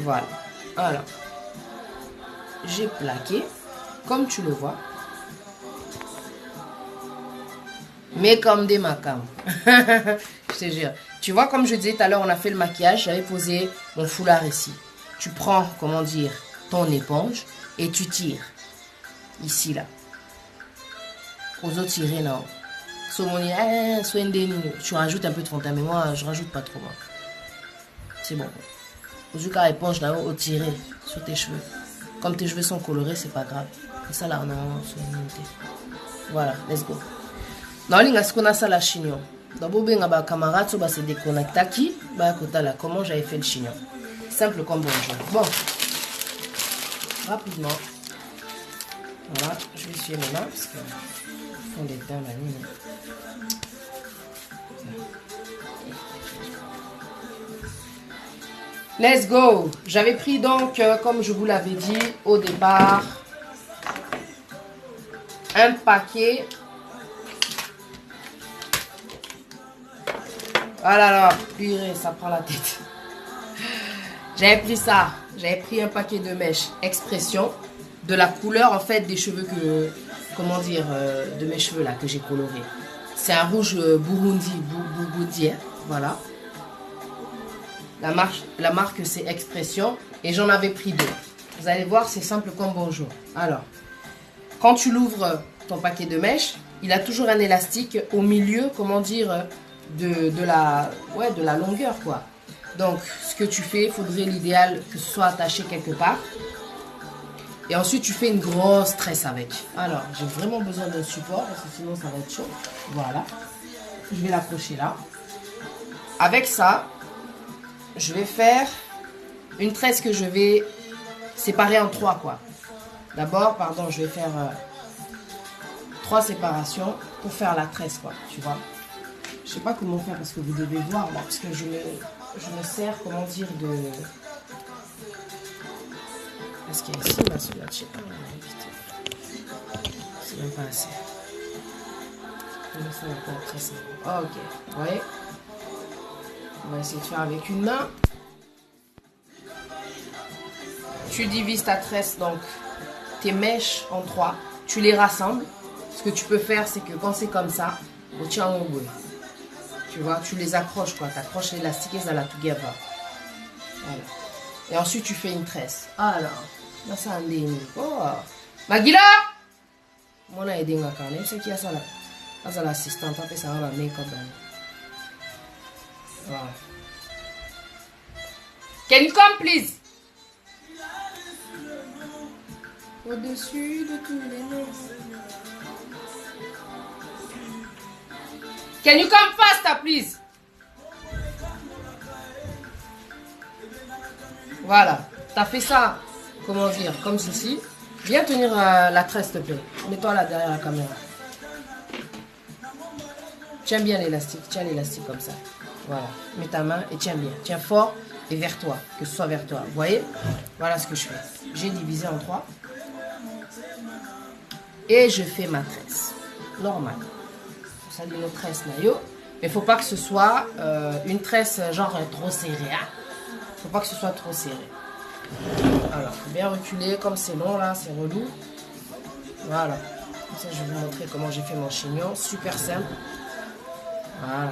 Voilà. Alors, j'ai plaqué, comme tu le vois. Mais comme des macams. Je te jure. Tu vois, comme je disais tout à l'heure, on a fait le maquillage. J'avais posé mon foulard ici. Tu prends, comment dire, ton éponge et tu tires. Ici, là. Aux autres tirer là. Tu rajoutes un peu de fond de teint, mais moi, je rajoute pas trop. C'est bon. Aux yeux qu'à éponge là, au tirer sur tes cheveux. Comme tes cheveux sont colorés, c'est pas grave. C'est ça là, on a voilà, let's go. Naolinga ce qu'on a ça la chignon. D'abord, ben ma camarade, ça va se déconnecter qui, bah côté là, comment j'avais fait le chignon. Simple comme bonjour. Bon, rapidement. Voilà, je vais essuyer mes mains parce que font des teints la nuit. Let's go. J'avais pris donc, comme je vous l'avais dit au départ, un paquet. Voilà, alors, purée, ça prend la tête. J'avais pris ça. J'avais pris un paquet de mèches Expression, de la couleur en fait des cheveux que, comment dire, de mes cheveux là que j'ai coloré. C'est un rouge Burundi, voilà. La marque c'est Expression et j'en avais pris 2. Vous allez voir, c'est simple comme bonjour. Alors, quand tu l'ouvres ton paquet de mèches, il a toujours un élastique au milieu, comment dire, de la longueur quoi. Donc, ce que tu fais, il faudrait l'idéal que ce soit attaché quelque part. Et ensuite, tu fais une grosse tresse avec. Alors, j'ai vraiment besoin d'un support parce que sinon ça va être chaud. Voilà. Je vais l'accrocher là. Avec ça, je vais faire une tresse que je vais séparer en 3 quoi. D'abord, pardon, je vais faire 3 séparations pour faire la tresse quoi, tu vois. Je sais pas comment faire parce que vous devez voir là, parce que je me sers, comment dire, de... Est-ce qu'il y a ici ma celui-là, je sais pas. C'est même pas assez. Je vais faire encore tresse. Oh, ok, vous voyez. On va essayer de faire avec une main. Tu divises ta tresse, donc tes mèches en 3. Tu les rassembles. Ce que tu peux faire, c'est que quand c'est comme ça, au tien au bout. Tu vois, tu les accroches quoi. Tu accroches l'élastique et ça la together. Voilà. Et ensuite, tu fais une tresse. Alors, là, ça en est. Oh, Magila! Moi, là, aidé ma carnet. C'est qui a ça là? Là, c'est l'assistante. Après, ça va make-up. Voilà. Can you come, please? Au-dessus de tous les noms. Can you come faster, please? Voilà. T'as fait ça, comment dire, comme ceci. Viens tenir la tresse, s'il te plaît. Mets-toi là derrière la caméra. Tiens bien l'élastique. Tiens l'élastique comme ça. Voilà. Mets ta main et tiens bien. Tiens fort et vers toi. Que ce soit vers toi. Vous voyez? Voilà ce que je fais. J'ai divisé en 3. Et je fais ma tresse. Normal. Ça dit notre tresse là, yo. Mais il ne faut pas que ce soit une tresse genre trop serrée. Hein? Faut pas que ce soit trop serré. Alors, faut bien reculer. Comme c'est long là, c'est relou. Voilà. Comme ça, je vais vous montrer comment j'ai fait mon chignon. Super simple. Voilà.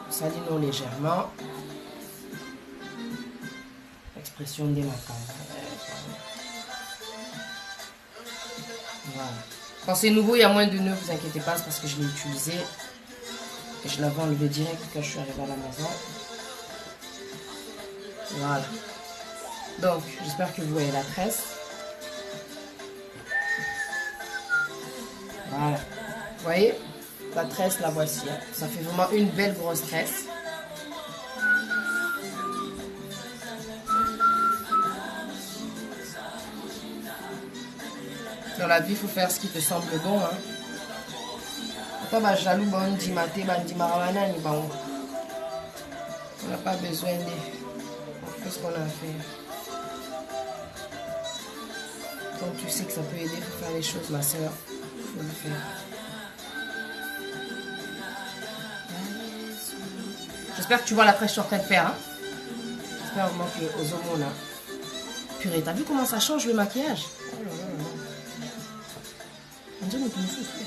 Salinons légèrement. Expression des matins. Voilà. Quand c'est nouveau, il y a moins de nœuds, vous inquiétez pas, c'est parce que je l'ai utilisé. Et je l'avais enlevé direct quand je suis arrivée à la maison. Voilà. Donc, j'espère que vous voyez la tresse. Voilà. Vous voyez? La tresse, la voici. Ça fait vraiment une belle grosse tresse. Dans la vie, il faut faire ce qui te semble bon. Hein. On n'a pas besoin de... Qu'est-ce qu'on a à faire? Donc tu sais que ça peut aider pour faire les choses, ma soeur. Il faut le faire. J'espère que tu vois la tresse que je suis en train de faire. Hein. J'espère vraiment que aux hommes là. Purée, t'as vu comment ça change le maquillage? Oh là là là là. On dirait que nous souffle.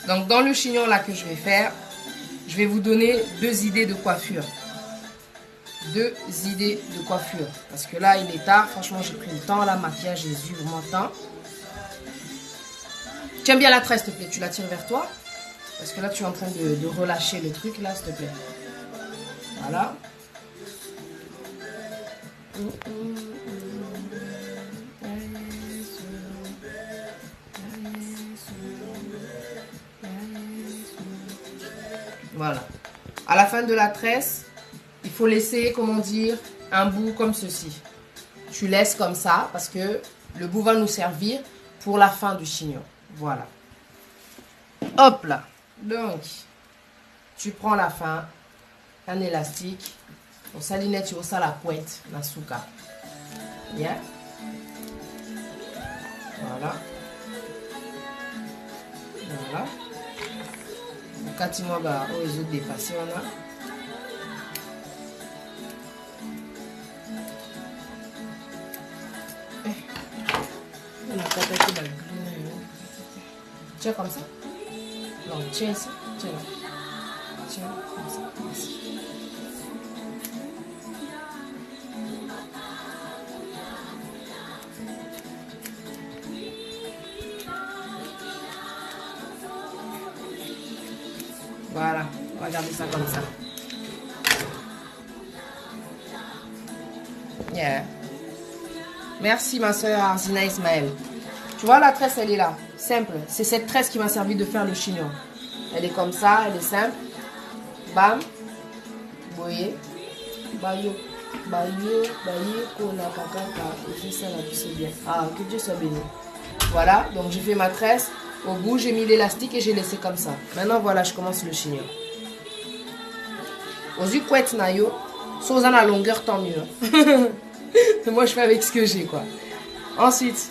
Donc dans le chignon là que je vais faire, je vais vous donner 2 idées de coiffure. 2 idées de coiffure. Parce que là il est tard, franchement j'ai pris le temps, là maquillage j'ai eu vraiment le temps. Tu aimes bien la tresse, s'il te plaît, tu la tires vers toi. Parce que là tu es en train de relâcher le truc là, s'il te plaît. Voilà. Voilà. À la fin de la tresse, il faut laisser, comment dire, un bout comme ceci. Tu laisses comme ça parce que le bout va nous servir pour la fin du chignon. Voilà. Hop là. Donc, tu prends la fin, un élastique. On s'aligne sur ça la couette, la souka. Bien. Voilà. Voilà. Quand tu m'as les autres dépassés, on a. On a attaqué la glue. Tiens comme ça. Non, tiens ici. Tiens là. Tiens comme ça. Ici. Voilà, regardez ça comme ça. Yeah. Merci ma soeur Arzina Ismaël. Tu vois la tresse, elle est là. Simple. C'est cette tresse qui m'a servi de faire le chignon. Elle est comme ça, elle est simple. Bam. Vous voyez. Bayo. Bayo. Bayo. Kona kakaka. Et ça là, tout c'est bien. Ah, que Dieu soit béni. Voilà, donc j'ai fait ma tresse. Au bout, j'ai mis l'élastique et j'ai laissé comme ça. Maintenant, voilà, je commence le chignon. Aux yeux couettes, nayo. Sans la longueur, tant mieux. Moi, je fais avec ce que j'ai, quoi. Ensuite,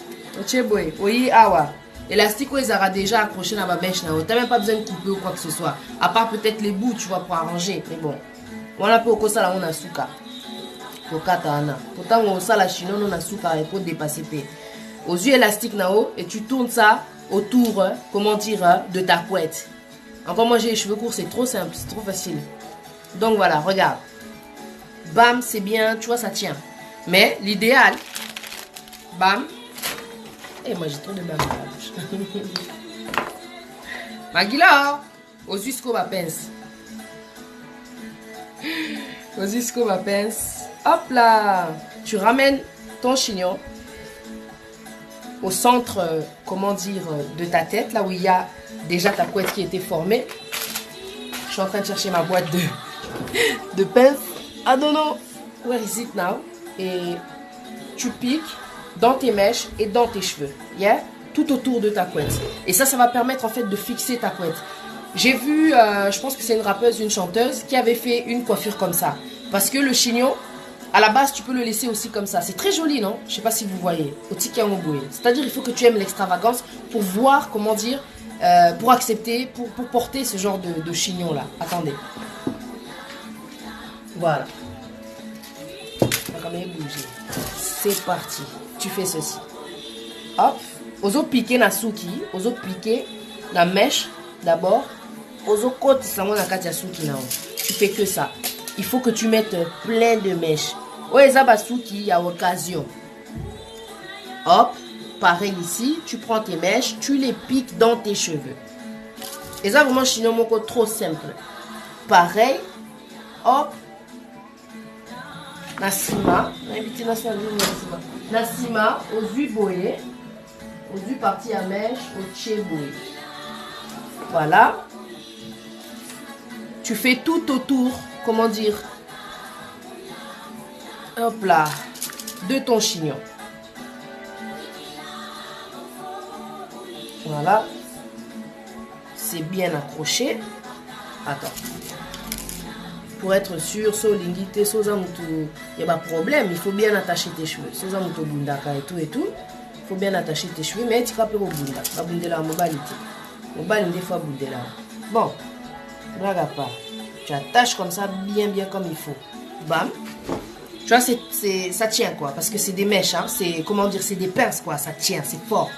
oui, awa. Élastique, ils aura déjà accroché dans ma mèche. Tu n'as même pas besoin de couper ou quoi que ce soit. À part peut-être les bouts, tu vois, pour arranger. Mais bon. On a peu au ça là, on a souka. Pourtant, on a la chignon, on a souka et pour dépasser. Aux yeux élastiques, nao, et tu tournes ça autour, comment dire, de ta couette. Encore moi j'ai les cheveux courts, c'est trop simple, c'est trop facile. Donc voilà, regarde. Bam, c'est bien, tu vois, ça tient. Mais l'idéal, bam. Et moi j'ai trop de bam dans la bouche. Magila, aux yeux ma pince. Aux yeux ma pince. Hop là, tu ramènes ton chignon au centre, comment dire, de ta tête, là où il y a déjà ta couette qui a été formée. Je suis en train de chercher ma boîte de pince. I don't know where is it now. Et tu piques dans tes mèches et dans tes cheveux. Yeah? Tout autour de ta couette. Et ça va permettre en fait de fixer ta couette. J'ai vu, je pense que c'est une rappeuse, une chanteuse qui avait fait une coiffure comme ça. Parce que le chignon, à la base, tu peux le laisser aussi comme ça. C'est très joli, non? Je ne sais pas si vous voyez. C'est-à-dire, il faut que tu aimes l'extravagance pour voir, comment dire, pour accepter, pour porter ce genre de chignon-là. Attendez. Voilà. C'est parti. Tu fais ceci. Hop. Oso piquer na souki. Oso piquer la mèche d'abord. Oso côte, ça m'a na souki na. Tu fais que ça. Il faut que tu mettes plein de mèches. Oezabasuki, il y a occasion. Hop, pareil ici, tu prends tes mèches, tu les piques dans tes cheveux. Et ça vraiment chignon moko trop simple. Pareil, hop. Nasima, Nasima, aux yeux boyés, aux yeux partis à mèche, au tché boyé. Voilà. Tu fais tout autour, comment dire, hop là, de ton chignon. Voilà. C'est bien accroché. Attends. pour être sûr, so lingite, so zamutu, il y a pas de problème, il faut bien attacher tes cheveux. So zamutu bundaka et tout, il faut bien attacher tes cheveux, mais tu vas pas bunda, pas bundela mobilité. Mobile des fois bundela. Bon, blague pas. Tu attaches comme ça, bien comme il faut. Bam. Tu vois, ça tient quoi, parce que c'est des mèches, hein, c'est, comment dire, c'est des pinces quoi, ça tient, c'est fort.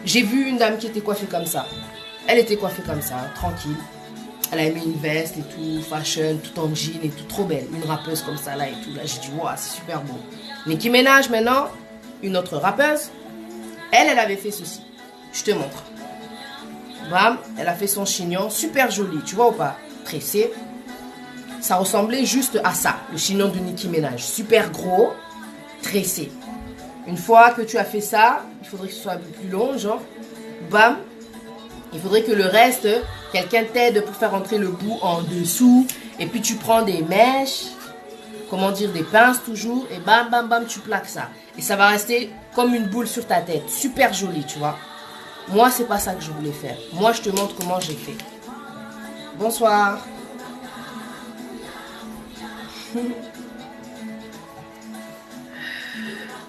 J'ai vu une dame qui était coiffée comme ça. Elle était coiffée comme ça, tranquille. Elle a mis une veste et tout, fashion, tout en jean et tout, trop belle. Une rappeuse comme ça là et tout. Là, j'ai dit, waouh, c'est super beau. Nicki Minaj maintenant, une autre rappeuse. Elle avait fait ceci. Je te montre. Bam, elle a fait son chignon, super joli, tu vois ou pas? Tressé. Ça ressemblait juste à ça, le chignon de Nicki Minaj. Super gros, tressé. Une fois que tu as fait ça, il faudrait que ce soit un peu plus long, genre, bam. Il faudrait que le reste, quelqu'un t'aide pour faire entrer le bout en dessous. Et puis tu prends des mèches, comment dire, des pinces toujours. Et bam, bam, bam, tu plaques ça. Et ça va rester comme une boule sur ta tête. Super joli, tu vois. Moi, c'est pas ça que je voulais faire. Moi, je te montre comment j'ai fait. Bonsoir.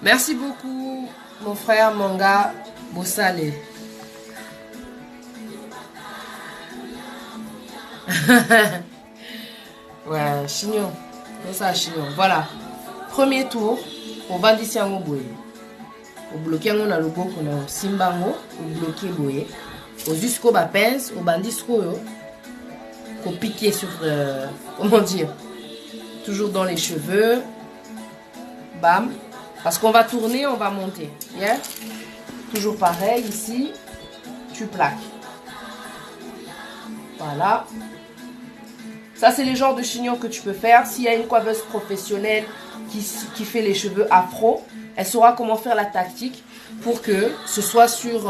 Merci beaucoup, mon frère, mon gars, Bossale. Ouais, chignon. Ça, chignon. Voilà. Premier tour, on va dire au boye. Au bloquer on a le go qu'on a simbango, au bloquer boye. Au jusqu'au bas pince, au bandisco yo. Au piquer sur, comment dire, toujours dans les cheveux. Bam. Parce qu'on va tourner, on va monter. Yeah? Toujours pareil ici. Tu plaques. Voilà. Ça, c'est les genres de chignons que tu peux faire. S'il y a une coiffeuse professionnelle qui fait les cheveux afro, elle saura comment faire la tactique pour que ce soit sur...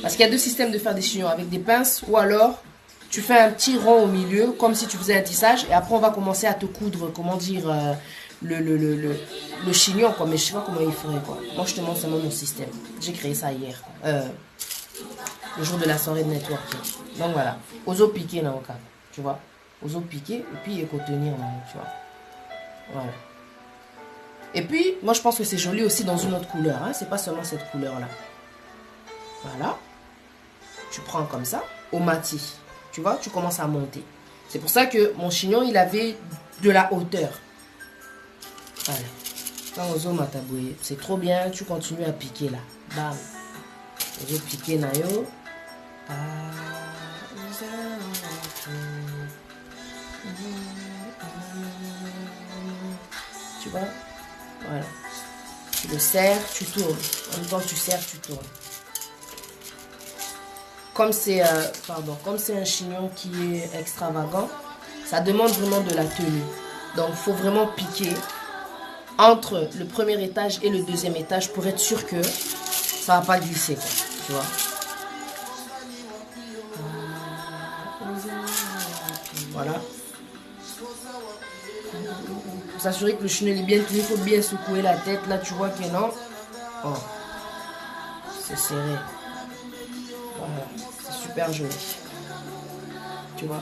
parce qu'il y a deux systèmes de faire des chignons, avec des pinces ou alors tu fais un petit rond au milieu, comme si tu faisais un tissage. Et après, on va commencer à te coudre, comment dire, le chignon, quoi. Mais je sais pas comment il ferait, quoi. Moi, je te montre seulement mon système. J'ai créé ça hier. Le jour de la soirée de networking. Donc voilà. Oso piquer là, au cas. Tu vois. Oso piquer et puis il faut tenir là, tu vois. Voilà. Et puis, moi je pense que c'est joli aussi dans une autre couleur. Hein. C'est pas seulement cette couleur là. Voilà. Tu prends comme ça. Au mati. Tu vois, tu commences à monter. C'est pour ça que mon chignon, il avait de la hauteur. Voilà. C'est trop bien. Tu continues à piquer là. Bam. Je piquer nayo. Tu vois? Voilà. Tu le serres, tu tournes. En même temps que tu serres, tu tournes. Comme c'est un chignon qui est extravagant, ça demande vraiment de la tenue. Donc, il faut vraiment piquer entre le premier étage et le deuxième étage pour être sûr que ça va pas glisser, quoi, tu vois. Voilà. Pour s'assurer que le chignon est bien tenu, il faut bien secouer la tête. Là, tu vois que non. Oh. C'est serré. Voilà. C'est super joli. Tu vois.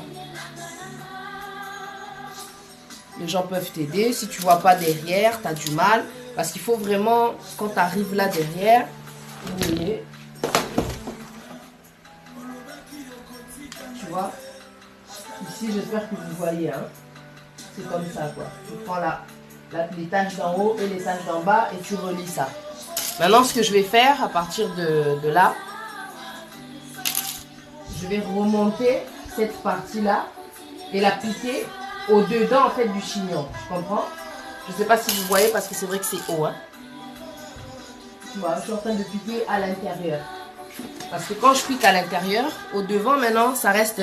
Les gens peuvent t'aider. Si tu vois pas derrière, tu as du mal. Parce qu'il faut vraiment, quand tu arrives là derrière, vous voyez. Tu vois. Ici, j'espère que vous voyez. Hein. C'est comme ça, quoi. Tu prends l'étage d'en haut et l'étage d'en bas et tu relis ça. Maintenant, ce que je vais faire à partir de là, je vais remonter cette partie-là et la piquer au-dedans, en fait, du chignon. Tu comprends? Je ne sais pas si vous voyez parce que c'est vrai que c'est haut. Hein. Tu vois, je suis en train de piquer à l'intérieur. Parce que quand je pique à l'intérieur, au devant, maintenant, ça reste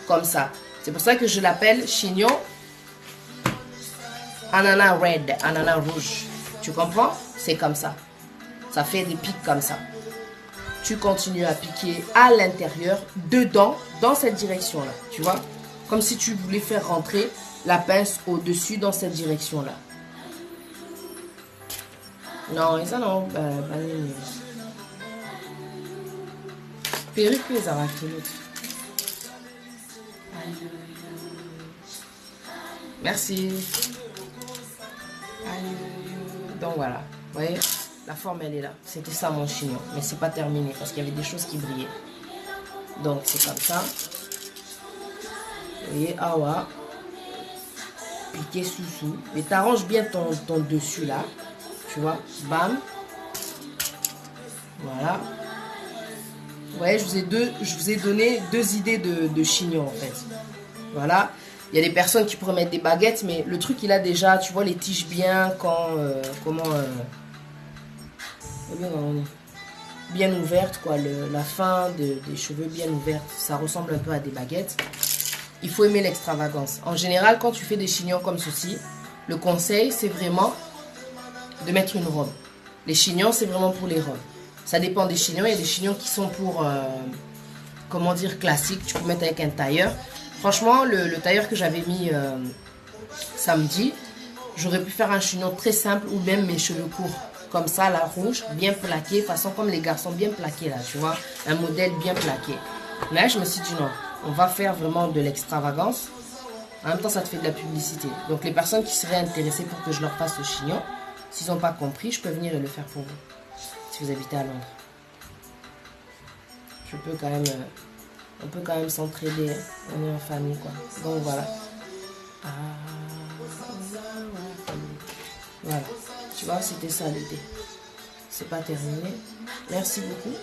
comme ça. C'est pour ça que je l'appelle chignon ananas red, ananas rouge. Tu comprends? C'est comme ça. Ça fait des pics comme ça. Tu continues à piquer à l'intérieur, dedans, dans cette direction-là. Tu vois? Comme si tu voulais faire rentrer la pince au-dessus dans cette direction-là. Non, ça non. Perruque les arachnides. Merci. Donc voilà, vous voyez, la forme elle est là. C'était ça mon chignon, mais c'est pas terminé parce qu'il y avait des choses qui brillaient. Donc c'est comme ça. Vous voyez, awa, piqué sous-sous. Mais t'arranges bien ton dessus là, tu vois, bam. Voilà. Vous voyez, je vous ai donné deux idées de chignon en fait. Voilà. Il y a des personnes qui pourraient mettre des baguettes, mais le truc il a déjà, tu vois, les tiges bien bien ouvertes, quoi. La fin des cheveux bien ouverte, ça ressemble un peu à des baguettes. Il faut aimer l'extravagance. En général, quand tu fais des chignons comme ceci, le conseil c'est vraiment de mettre une robe. Les chignons c'est vraiment pour les robes. Ça dépend des chignons. Il y a des chignons qui sont pour, comment dire, classiques. Tu peux mettre avec un tailleur. Franchement, le tailleur que j'avais mis samedi, j'aurais pu faire un chignon très simple ou même mes cheveux courts. Comme ça, la rouge, bien plaqué, façon comme les garçons, bien plaqué là, tu vois. Un modèle bien plaqué. Mais là, je me suis dit non, on va faire vraiment de l'extravagance. En même temps, ça te fait de la publicité. Donc, les personnes qui seraient intéressées pour que je leur fasse le chignon, s'ils n'ont pas compris, je peux venir et le faire pour vous. Si vous habitez à Londres. Je peux quand même... on peut quand même s'entraider. On est en famille, quoi. Donc, voilà. Voilà. Tu vois, c'était ça l'idée. C'est pas terminé. Merci beaucoup.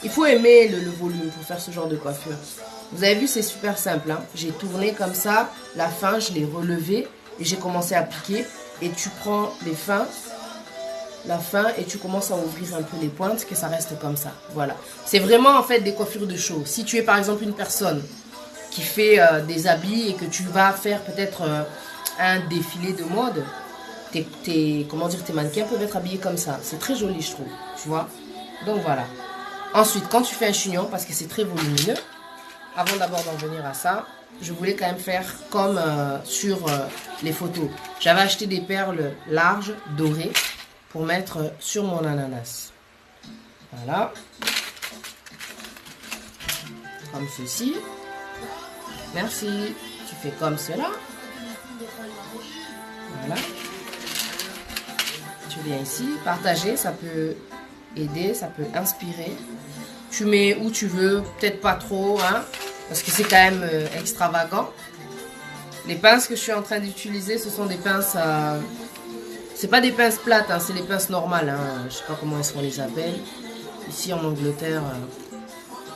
Il faut aimer le volume pour faire ce genre de coiffure. Vous avez vu, c'est super simple. Hein? J'ai tourné comme ça. La fin, je l'ai relevé. Et j'ai commencé à piquer. Et tu prends les fins... la fin et tu commences à ouvrir un peu les pointes, que ça reste comme ça. Voilà. C'est vraiment en fait des coiffures de show. Si tu es par exemple une personne qui fait des habits et que tu vas faire peut-être un défilé de mode, tes mannequins peuvent être habillés comme ça. C'est très joli, je trouve. Tu vois. Donc voilà. Ensuite, quand tu fais un chignon, parce que c'est très volumineux, avant d'abord d'en venir à ça, je voulais quand même faire comme sur les photos. J'avais acheté des perles larges, dorées, pour mettre sur mon ananas. Voilà. Comme ceci. Merci. Tu fais comme cela. Voilà. Tu viens ici. Partager, ça peut aider, ça peut inspirer. Tu mets où tu veux, peut-être pas trop, hein, parce que c'est quand même extravagant. Les pinces que je suis en train d'utiliser, ce sont des pinces... c'est pas des pinces plates, hein, c'est les pinces normales. Hein. Je sais pas comment est-ce qu'on les appelle. Ici en Angleterre,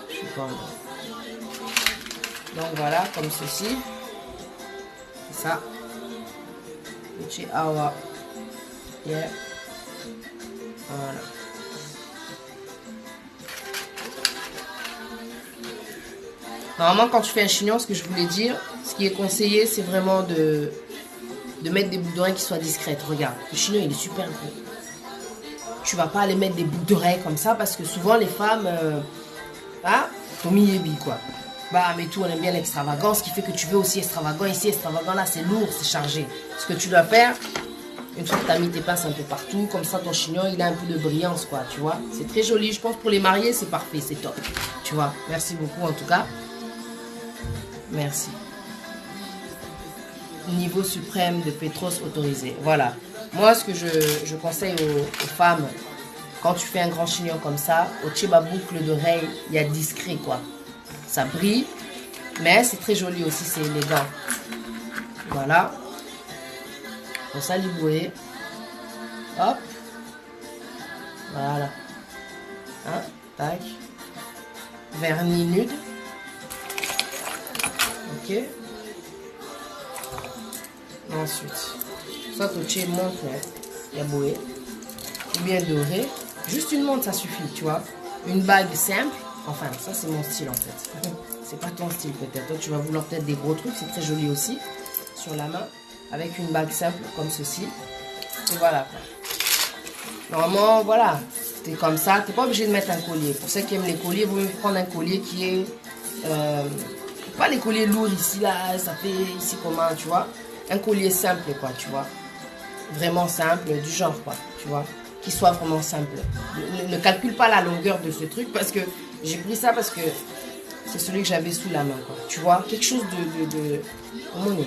je sais pas. Donc voilà, comme ceci. C'est ça. Petit awa. Yeah. Voilà. Normalement, quand tu fais un chignon, ce que je voulais dire, ce qui est conseillé, c'est vraiment de mettre des boucles d'oreilles qui soient discrètes. Regarde, le chignon, il est super beau. Tu vas pas aller mettre des boucles d'oreilles comme ça, parce que souvent, les femmes, Tommy Ebi, quoi. Bah, mais tout, on aime bien l'extravagance, ce qui fait que tu veux aussi extravagant. Ici, extravagant, là, c'est lourd, c'est chargé. Ce que tu dois faire, une fois que tu as mis tes pinces un peu partout, comme ça, ton chignon, il a un peu de brillance, quoi, tu vois. C'est très joli. Je pense pour les mariés, c'est parfait, c'est top. Tu vois. Merci beaucoup, en tout cas. Merci. Niveau suprême de Petros autorisé. Voilà. Moi, ce que je conseille aux femmes, quand tu fais un grand chignon comme ça, au tchiba boucle d'oreille, il y a discret, quoi. Ça brille, mais c'est très joli aussi, c'est élégant. Voilà. Pour ça, libouer. Hop. Voilà. Hein, tac. Vernis nude. Ok. Ensuite, soit au montre, il y a boué, ou bien doré. Juste une montre, ça suffit, tu vois. Une bague simple. Enfin, ça, c'est mon style, en fait. C'est pas ton style, peut-être. Toi, tu vas vouloir peut-être des gros trucs. C'est très joli aussi. Sur la main. Avec une bague simple, comme ceci. Et voilà, quoi. Normalement, voilà. T'es comme ça. T'es pas obligé de mettre un collier. Pour ceux qui aiment les colliers, vous pouvez prendre un collier qui est... pas les colliers lourds ici, là. Ça fait ici comment, tu vois. Un collier simple, quoi, tu vois. Vraiment simple, du genre, quoi, tu vois. Qui soit vraiment simple. Ne calcule pas la longueur de ce truc, parce que j'ai pris ça parce que c'est celui que j'avais sous la main, quoi. Tu vois, quelque chose de comment on dit,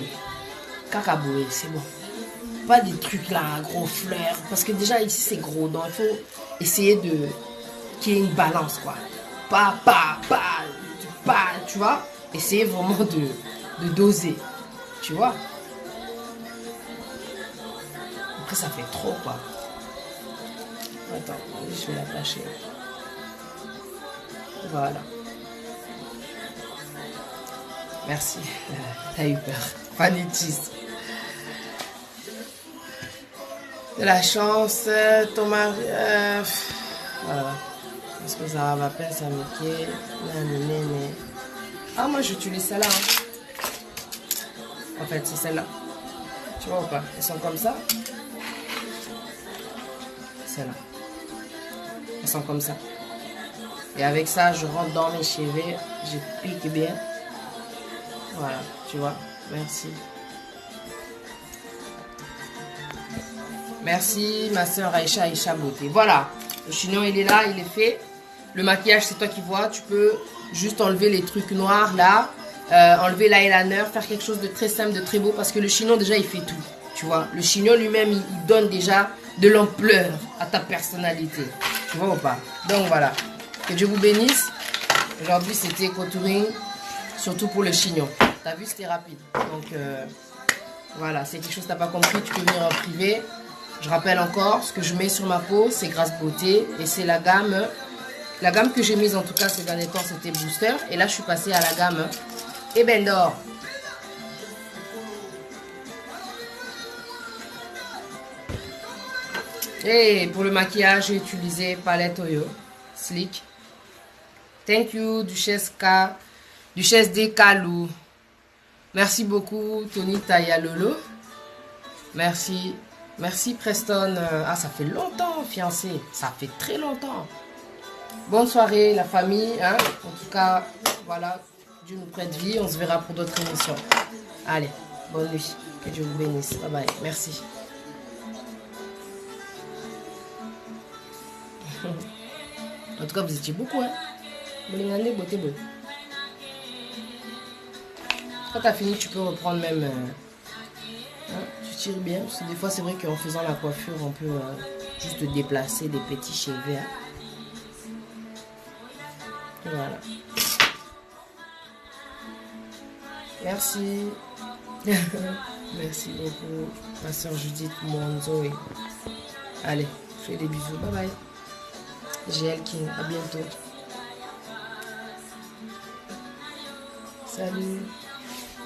Cacaboué, c'est bon. Pas des trucs là, gros fleurs. Parce que déjà ici c'est gros. Donc il faut essayer de qu'il y ait une balance quoi. Pas, tu vois. Essayez vraiment de doser. Tu vois. Après ça fait trop quoi. Attends, je vais l'attacher. Voilà. Merci. T'as eu peur. Fanitis. De la chance, ton mari. Voilà. Parce que ça va pas ça m'équipe. Ah, moi j'utilise celle-là. Hein. En fait, c'est celle-là. Tu vois ou pas? Elles sont comme ça. Celle-là. Elles sont comme ça. Et avec ça, je rentre dans mes cheveux. Je pique bien. Voilà, tu vois. Merci. Merci, ma soeur Aïcha Beauté. Voilà. Le chignon, il est là, il est fait. Le maquillage, c'est toi qui vois. Tu peux juste enlever les trucs noirs là. Enlever l'eyeliner. Faire quelque chose de très simple, de très beau. Parce que le chignon, déjà, il fait tout. Tu vois. Le chignon lui-même, il donne déjà de l'ampleur à ta personnalité. Tu vois ou pas? Donc voilà. Que Dieu vous bénisse. Aujourd'hui, c'était contouring. Surtout pour le chignon. T'as vu, c'était rapide. Donc voilà. C'est quelque chose que t'as pas compris. Tu peux venir en privé. Je rappelle encore, ce que je mets sur ma peau, c'est Grâce Beauté. Et c'est la gamme que j'ai mise en tout cas ces derniers temps, c'était Booster. Et là, je suis passée à la gamme Ébène d'Or. Et pour le maquillage, j'ai utilisé Palette Oyo Slick. Thank you, Duchesse D. Kalou. Merci beaucoup, Tony Tayalolo. Merci. Merci Preston. Ah, ça fait longtemps, fiancé. Ça fait très longtemps. Bonne soirée, la famille. Hein? En tout cas, voilà. Dieu nous prête vie. On se verra pour d'autres émissions. Allez, bonne nuit. Que Dieu vous bénisse. Bye bye. Merci. En tout cas, vous étiez beaucoup. Hein? Quand tu as fini, tu peux reprendre même... tu tires bien, parce que des fois c'est vrai qu'en faisant la coiffure on peut juste déplacer des petits cheveux. Voilà. Merci. Merci beaucoup ma soeur Judith Monzo. Allez, je fais des bisous, bye bye. GL King, à bientôt. Salut.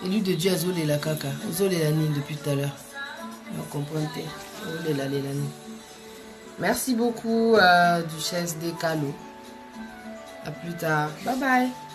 Élu de Dieu, Azul et la caca. Azul et la nine depuis tout à l'heure. Vous comprenez? Merci beaucoup, Duchesse Descalo. À plus tard. Bye bye.